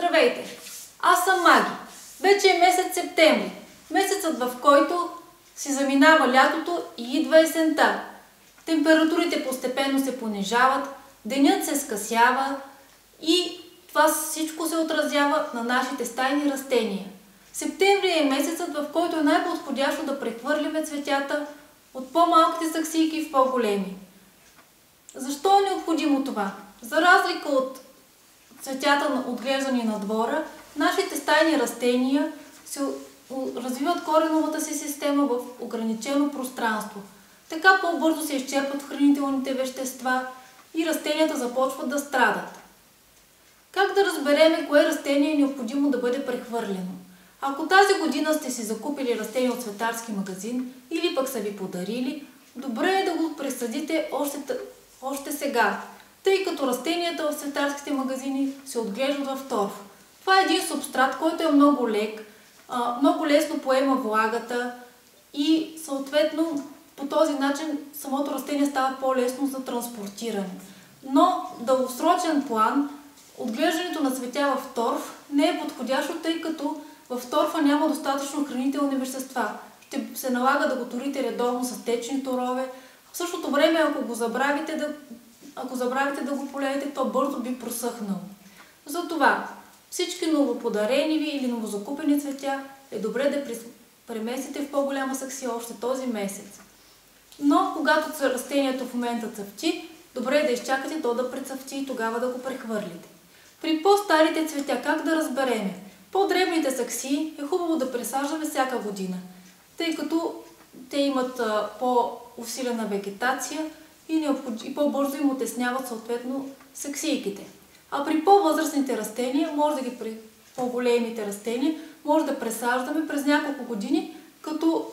Здравейте! Аз съм Маги. Вече е месец септември. Месецът, в който си заминава лятото и идва есента. Температурите постепенно се понижават, денят се скъсява и това всичко се отразява на нашите стайни растения. Септември е месецът, в който е най-подходящо да прехвърляме цветята от по-малките саксийки в по-големи. Защо е необходимо това? За разлика от цветята, отглеждани на двора, нашите стайни растения се развиват кореновата си система в ограничено пространство. Така по-бързо се изчерпват хранителните вещества и растенията започват да страдат. Как да разбереме кое растение е необходимо да бъде прехвърлено? Ако тази година сте си закупили растение от цветарски магазин или пък са ви подарили, добре е да го пресадите още сега, тъй като растенията в цветарските магазини се отглеждат в торф. Това е един субстрат, който е много лек, много лесно поема влагата и съответно по този начин самото растение става по-лесно за транспортиране. Но в дългосрочен план отглеждането на цветя в торф не е подходящо, тъй като в торфа няма достатъчно хранителни вещества. Ще се налага да го торите редовно с течни торове. В същото време, ако забравите да го полеете, то бързо би просъхнало. Затова всички новоподарени ви или новозакупени цветя е добре да преместите в по-голяма саксия още този месец. Но когато растението в момента цъфти, добре е да изчакате то да прецъфти и тогава да го прехвърлите. При по-старите цветя как да разбереме? По-дребните саксии е хубаво да пресаждаме всяка година, тъй като те имат по-усилена вегетация и по-бързо им отесняват съответно саксийките. А при по-възрастните растения, при по-големите растения, може да пресаждаме през няколко години, като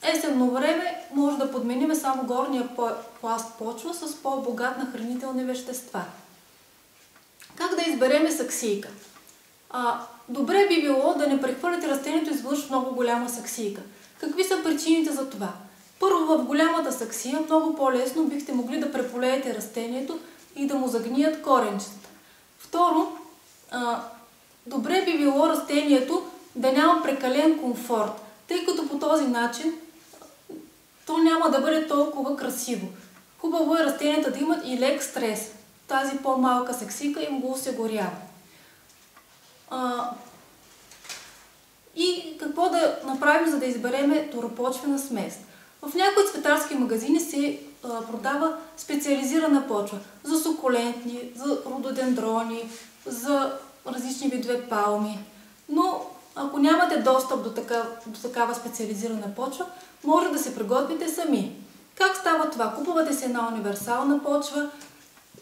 есенно време може да подменим само горния пласт почва с по-богат на хранителни вещества. Как да избереме саксийка? Добре би било да не прехвърляте растението извън много голяма саксийка. Какви са причините за това? Първо, в голямата саксия много по-лесно бихте могли да преполеете растението и да му загният коренчета. Второ, добре би било растението да няма прекален комфорт, тъй като по този начин то няма да бъде толкова красиво. Хубаво е растенията да имат и лек стрес. Тази по-малка саксийка им го осигурява. И какво да направим, за да избереме торопочвена смес? В някои цветарски магазини се продава специализирана почва за сукулентни, за рододендрони, за различни видове палми. Но ако нямате достъп до такава специализирана почва, може да се приготвите сами. Как става това? Купувате си една универсална почва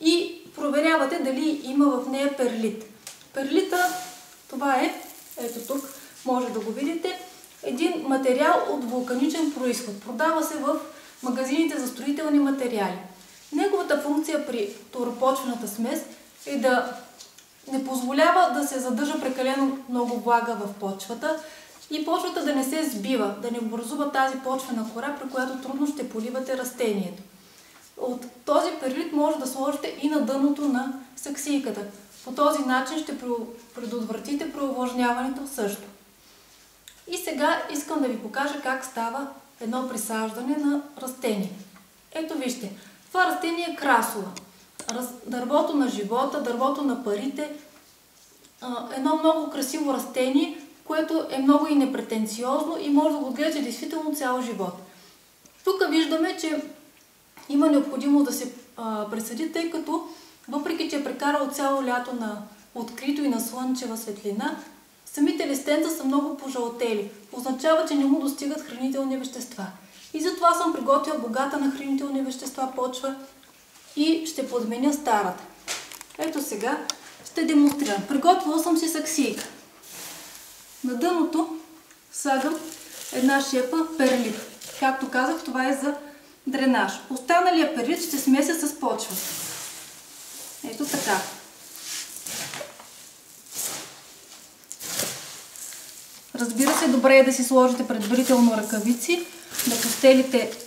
и проверявате дали има в нея перлит. Перлита, това е, ето тук, може да го видите, един материал от вулканичен произход. Продава се в магазините за строителни материали. Неговата функция при торопочвената смес е да не позволява да се задържа прекалено много влага в почвата и почвата да не се сбива, да не образува тази почвена кора, при която трудно ще поливате растението. От този перлит може да сложите и на дъното на саксийката. По този начин ще предотвратите преувлажняването също. И сега искам да ви покажа как става едно присаждане на растение. Ето вижте, това растение е красова. Дървото на живота, дървото на парите. Едно много красиво растение, което е много и непретенциозно и може да го отгледате действително цял живот. Тук виждаме, че има необходимост да се пресади, тъй като въпреки че е прекарало цяло лято на открито и на слънчева светлина, самите листенца са много пожълтели. Означава, че не му достигат хранителни вещества. И затова съм приготвила богата на хранителни вещества почва и ще подменя старата. Ето сега ще демонстрирам. Приготвила съм си саксийка. На дъното слагам една шепа перлит. Както казах, това е за дренаж. Останалия перлит ще смеся с почва. Ето така. Разбира се, добре е да си сложите предварително ръкавици, да постелите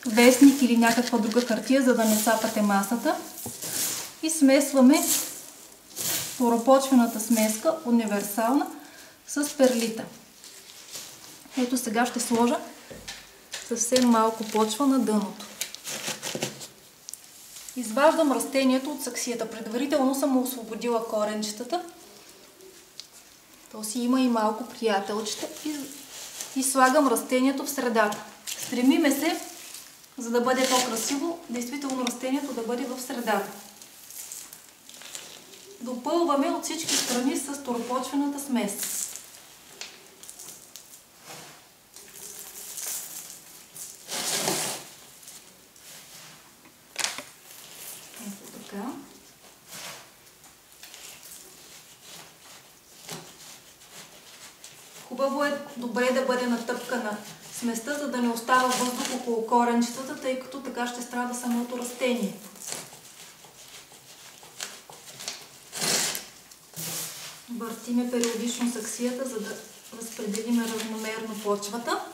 вестник или някаква друга хартия, за да не сапате масата. И смесваме торопочвената смеска, универсална, с перлита. Ето сега ще сложа съвсем малко почва на дъното. Изваждам растението от саксията. Предварително съм освободила коренчетата. То си има и малко приятелчета. И слагам растението в средата. Стремиме се, за да бъде по-красиво, действително растението да бъде в средата. Допълваме от всички страни с торопочвената смес. Ето така. Хубаво е добре да бъде натъпкана сместа, за да не остава въздух около коренчетата, тъй като така ще страда самото растение. Въртиме периодично саксията, за да разпределиме равномерно почвата.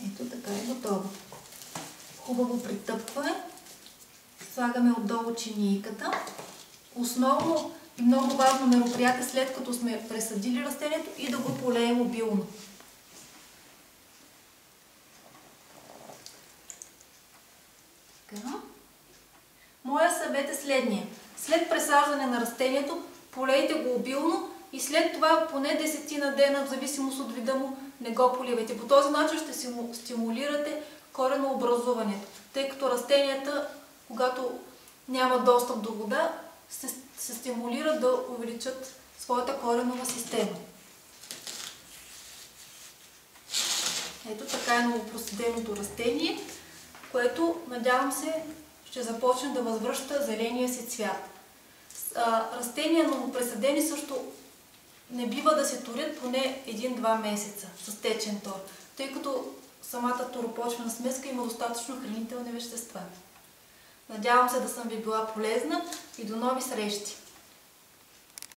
Ето така е готово. Хубаво притъпване. Слагаме отдолу чинийката. Основно и много важно мероприятие, след като сме пресадили растението, и да го полеем обилно. Моя съвет е следния. След пресаждане на растението, полейте го обилно и след това поне 10 дена, в зависимост от вида му, не го поливайте. По този начин ще стимулирате коренообразуването, тъй като растенията, когато няма достъп до вода, се стимулират да увеличат своята коренова система. Ето така е новопросаденото растение, което, надявам се, ще започне да възвръща зеления си цвят. Растения новопресадени също не бива да се турят поне 1-2 месеца с течен тор, тъй като самата торопочвена смеска има достатъчно хранителни вещества. Надявам се да съм ви била полезна и до нови срещи!